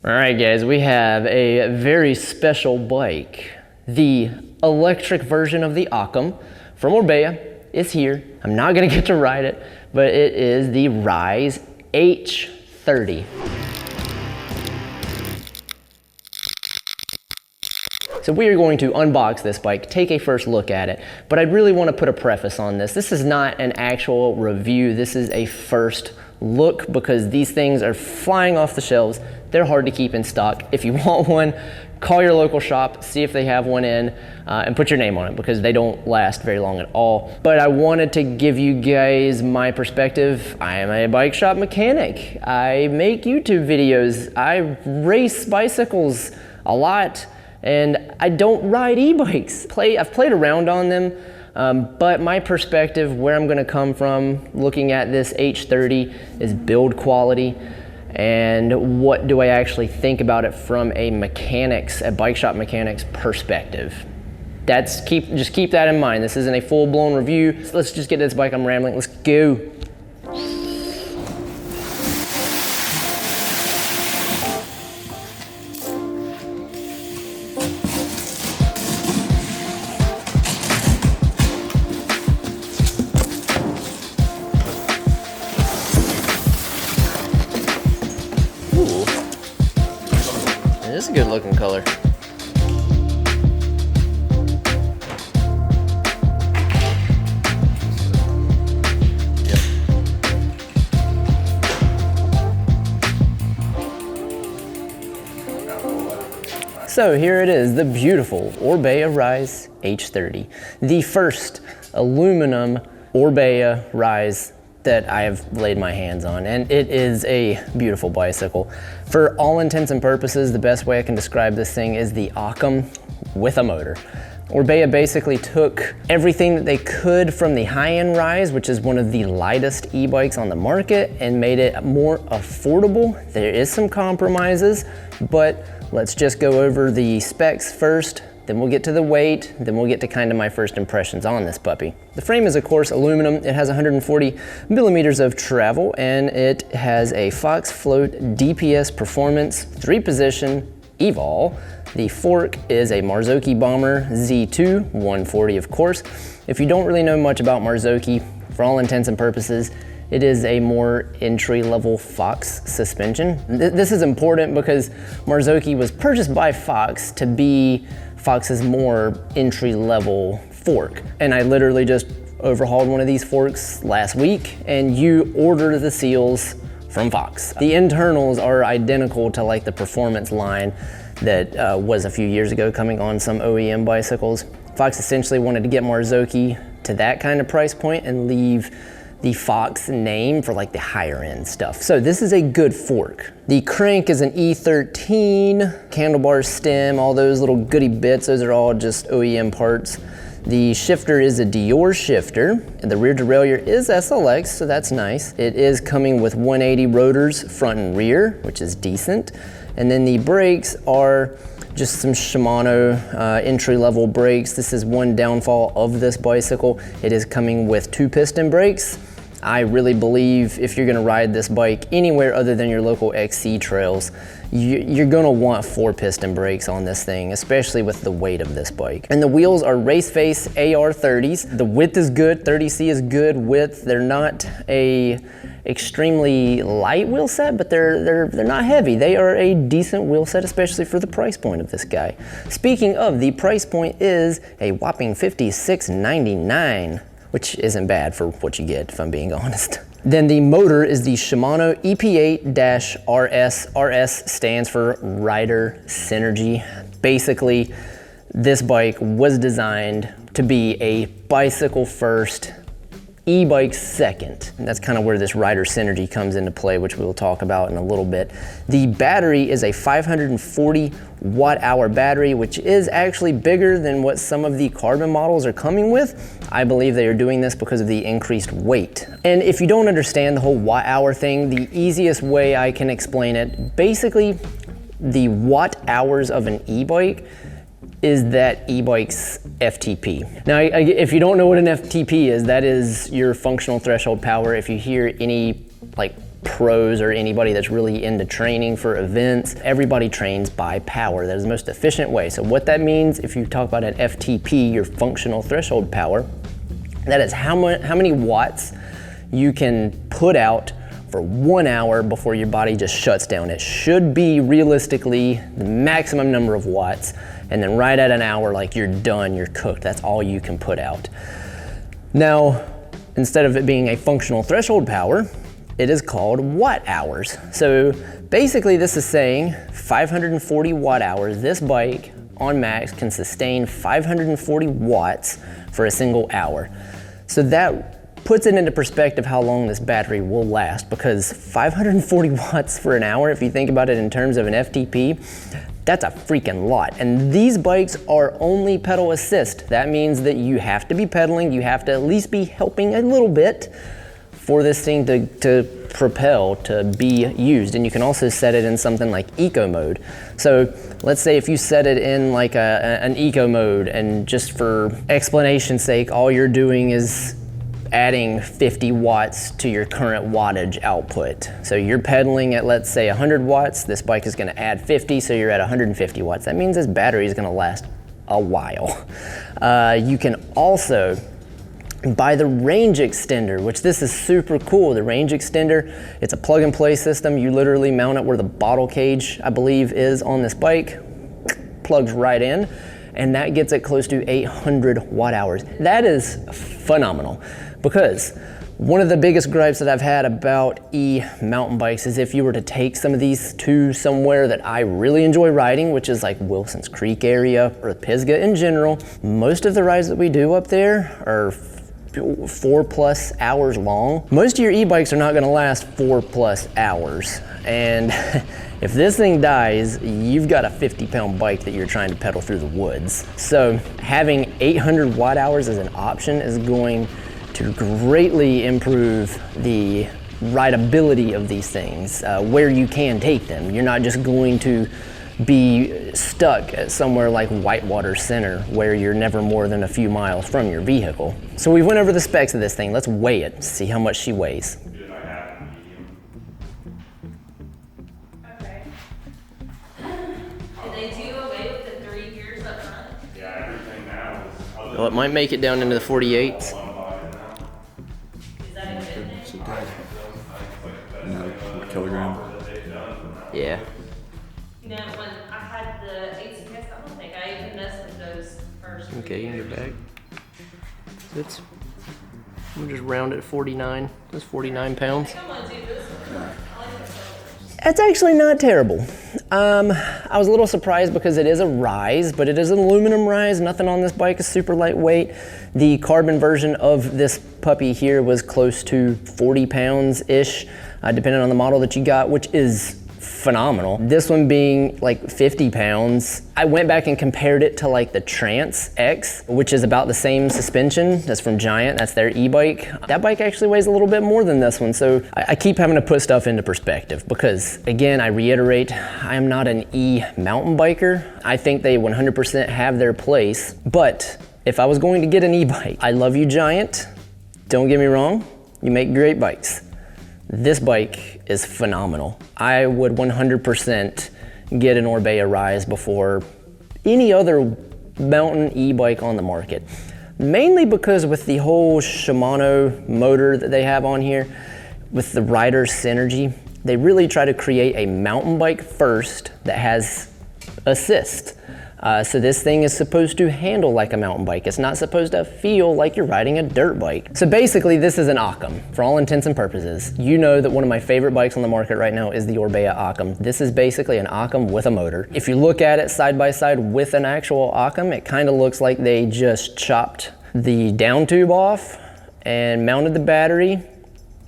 All right, guys, we have a very special bike. The electric version of the Occam from Orbea is here. I'm not gonna get to ride it, but it is the Rise H30. So we are going to unbox this bike, take a first look at it, but I really want to put a preface on this. This is not an actual review. This is a first look because these things are flying off the shelves. They're hard to keep in stock. If you want one, call your local shop, see if they have one in, and put your name on it because they don't last very long at all. But I wanted to give you guys my perspective. I am a bike shop mechanic. I make YouTube videos. I race bicycles a lot. And I don't ride e-bikes. I've played around on them, but my perspective, where I'm gonna come from looking at this H30 is build quality and what do I actually think about it from a bike shop mechanic's perspective. Just keep that in mind. This isn't a full-blown review. Let's just get this bike. I'm rambling, let's go. This is a good looking color. Yep. So here it is, the beautiful Orbea Rise H30. The first aluminum Orbea Rise that I have laid my hands on, and it is a beautiful bicycle. For all intents and purposes, the best way I can describe this thing is the Occam with a motor. Orbea basically took everything that they could from the high-end Rise, which is one of the lightest e-bikes on the market, and made it more affordable. There is some compromises, but let's just go over the specs first. Then we'll get to the weight, then we'll get to kind of my first impressions on this puppy. The frame is of course aluminum. It has 140 millimeters of travel and it has a Fox Float DPS Performance 3-position Evol. The fork is a Marzocchi Bomber Z2 140 of course. If you don't really know much about Marzocchi, for all intents and purposes, it is a more entry-level Fox suspension. This is important because Marzocchi was purchased by Fox to be Fox's more entry-level fork. And I literally just overhauled one of these forks last week, and you order the seals from Fox. The internals are identical to like the performance line that was a few years ago coming on some OEM bicycles. Fox essentially wanted to get Marzocchi to that kind of price point and leave the Fox name for like the higher end stuff. So this is a good fork. The crank is an E13, handlebar stem, all those little goody bits, those are all just OEM parts. The shifter is a Dior shifter, and the rear derailleur is SLX, so that's nice. It is coming with 180 rotors front and rear, which is decent. And then the brakes are just some Shimano entry-level brakes. This is one downfall of this bicycle. It is coming with 2-piston brakes. I really believe if you're gonna ride this bike anywhere other than your local XC trails, you're gonna want 4-piston brakes on this thing, especially with the weight of this bike. And the wheels are race face AR30s. The width is good, 30C is good width. They're not a extremely light wheel set, but they're not heavy. They are a decent wheel set, especially for the price point of this guy. Speaking of, the price point is a whopping $56.99, which isn't bad for what you get, if I'm being honest. Then the motor is the Shimano EP8-RS. RS stands for Rider Synergy. Basically, this bike was designed to be a bicycle first, e-bike second. And that's kind of where this Rider Synergy comes into play, which we'll talk about in a little bit. The battery is a 540 watt-hour battery, which is actually bigger than what some of the carbon models are coming with. I believe they are doing this because of the increased weight. And if you don't understand the whole watt-hour thing, the easiest way I can explain it, basically the watt-hours of an e-bike is that e-bike's FTP. Now, if you don't know what an FTP is, that is your functional threshold power. If you hear any like pros or anybody that's really into training for events. Everybody trains by power. That is the most efficient way. So what that means, if you talk about an FTP, your functional threshold power, that is how many watts you can put out for 1 hour before your body just shuts down. It should be realistically the maximum number of watts, and then right at an hour, like you're done, you're cooked. That's all you can put out. Now, instead of it being a functional threshold power, it is called watt hours. So basically this is saying 540 watt hours. This bike on max can sustain 540 watts for a single hour. So that puts it into perspective how long this battery will last, because 540 watts for an hour, if you think about it in terms of an FTP, that's a freaking lot. And these bikes are only pedal assist. That means that you have to be pedaling, you have to at least be helping a little bit for this thing to propel, to be used. And you can also set it in something like eco mode. So let's say if you set it in like an eco mode, and just for explanation's sake, all you're doing is adding 50 watts to your current wattage output. So you're pedaling at, let's say 100 watts, this bike is gonna add 50, so you're at 150 watts. That means this battery is gonna last a while. You can also buy the range extender, which this is super cool. The range extender, it's a plug and play system. You literally mount it where the bottle cage, I believe, is on this bike, plugs right in, and that gets it close to 800 watt hours. That is phenomenal, because one of the biggest gripes that I've had about mountain bikes is if you were to take some of these to somewhere that I really enjoy riding, which is like Wilson's Creek area or Pisgah in general, most of the rides that we do up there are 4+ hours long. Most of your e-bikes are not gonna last 4+ hours. And if this thing dies, you've got a 50-pound bike that you're trying to pedal through the woods. So having 800 watt hours as an option is going to greatly improve the rideability of these things, where you can take them. You're not just going to be stuck at somewhere like Whitewater Center, where you're never more than a few miles from your vehicle. So we went over the specs of this thing. Let's weigh it, see how much she weighs. Okay. Did they do away with the 3 gears up front? Yeah, everything now is. Well, it might make it down into the 48s. Is that a good thing? It's a day. No, per kilogram. Yeah. You know, when I had the ACS, I don't think I even messed with those first. Okay, in your bag. It's, we'll just round it to 49. That's 49 pounds. I think I'm gonna do this one. I like this one. It's actually not terrible. I was a little surprised because it is a Rise, but it is an aluminum Rise. Nothing on this bike is super lightweight. The carbon version of this puppy here was close to 40 pounds-ish, depending on the model that you got, which is phenomenal. This one being like 50 pounds. I went back and compared it to like the Trance X, which is about the same suspension. That's from Giant, that's their e-bike. That bike actually weighs a little bit more than this one. So I keep having to put stuff into perspective because, again, I reiterate, I am not an mountain biker. I think they 100% have their place. But if I was going to get an e-bike, I love you, Giant. Don't get me wrong, you make great bikes. This bike is phenomenal. I would 100% get an Orbea Rise before any other mountain e-bike on the market. Mainly because with the whole Shimano motor that they have on here, with the rider synergy, they really try to create a mountain bike first that has assist. So this thing is supposed to handle like a mountain bike. It's not supposed to feel like you're riding a dirt bike. So basically this is an Occam for all intents and purposes. You know that one of my favorite bikes on the market right now is the Orbea Occam. This is basically an Occam with a motor. If you look at it side by side with an actual Occam, it kind of looks like they just chopped the down tube off and mounted the battery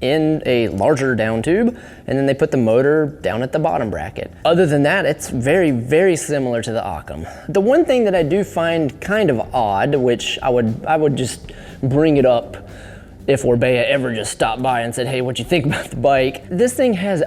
in a larger down tube, and then they put the motor down at the bottom bracket. Other than that, it's very, very similar to the Occam. The one thing that I do find kind of odd, which I would just bring it up if Orbea ever just stopped by and said, hey, what you think about the bike? This thing has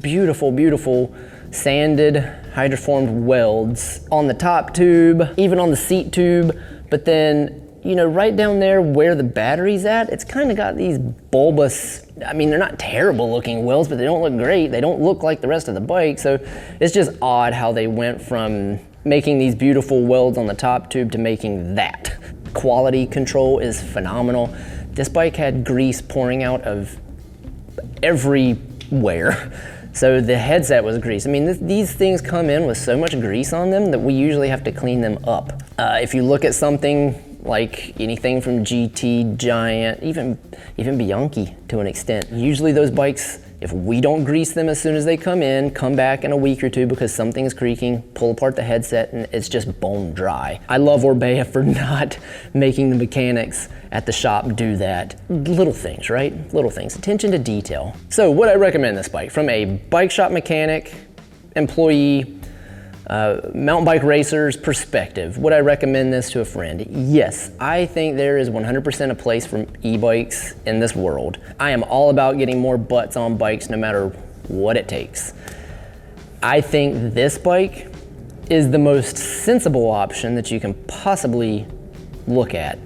beautiful, beautiful sanded hydroformed welds on the top tube, even on the seat tube, but then you know, right down there where the battery's at, it's kind of got these bulbous, I mean, they're not terrible looking welds, but they don't look great. They don't look like the rest of the bike. So it's just odd how they went from making these beautiful welds on the top tube to making that. Quality control is phenomenal. This bike had grease pouring out of everywhere. So the headset was grease. I mean, these things come in with so much grease on them that we usually have to clean them up. If you look at something like anything from GT, Giant, even Bianchi to an extent, usually those bikes, if we don't grease them as soon as they come in, come back in a week or two because something's creaking, pull apart the headset, and it's just bone dry. I love Orbea for not making the mechanics at the shop do that. Little things, right? Little things, attention to detail. So would I recommend this bike? From a bike shop mechanic, employee, mountain bike racer's perspective, would I recommend this to a friend? Yes, I think there is 100% a place for e-bikes in this world. I am all about getting more butts on bikes no matter what it takes. I think this bike is the most sensible option that you can possibly look at,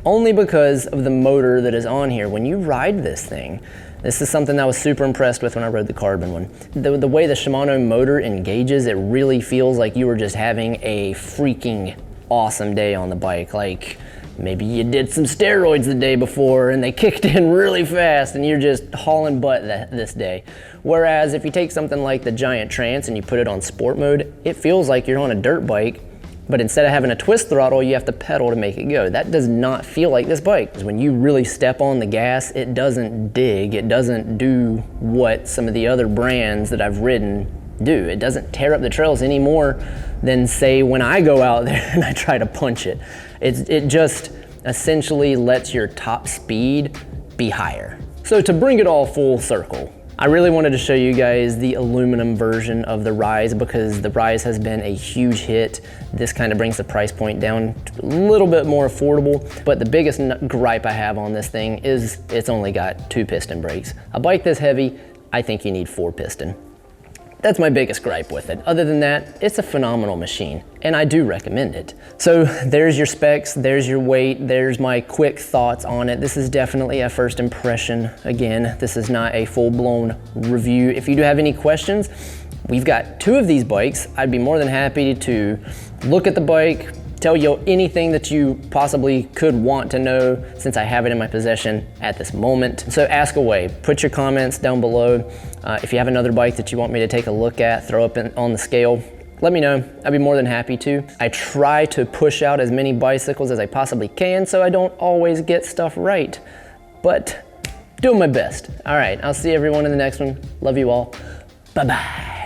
only because of the motor that is on here. When you ride this thing, this is something that I was super impressed with when I rode the carbon one. The way the Shimano motor engages, it really feels like you were just having a freaking awesome day on the bike. Like maybe you did some steroids the day before and they kicked in really fast and you're just hauling butt this day. Whereas if you take something like the Giant Trance and you put it on sport mode, it feels like you're on a dirt bike, but instead of having a twist throttle, you have to pedal to make it go. That does not feel like this bike. When you really step on the gas, it doesn't dig. It doesn't do what some of the other brands that I've ridden do. It doesn't tear up the trails any more than, say, when I go out there and I try to punch it. It just essentially lets your top speed be higher. So to bring it all full circle, I really wanted to show you guys the aluminum version of the Rise because the Rise has been a huge hit. This kind of brings the price point down a little bit more affordable, but the biggest gripe I have on this thing is it's only got 2 piston brakes. A bike this heavy, I think you need 4 piston. That's my biggest gripe with it. Other than that, it's a phenomenal machine, and I do recommend it. So there's your specs, there's your weight, there's my quick thoughts on it. This is definitely a first impression. Again, this is not a full-blown review. If you do have any questions, we've got 2 of these bikes. I'd be more than happy to look at the bike, tell you anything that you possibly could want to know since I have it in my possession at this moment. So ask away, put your comments down below. If you have another bike that you want me to take a look at, throw up on the scale, let me know. I'd be more than happy to. I try to push out as many bicycles as I possibly can so I don't always get stuff right, but doing my best. All right, I'll see everyone in the next one. Love you all. Bye-bye.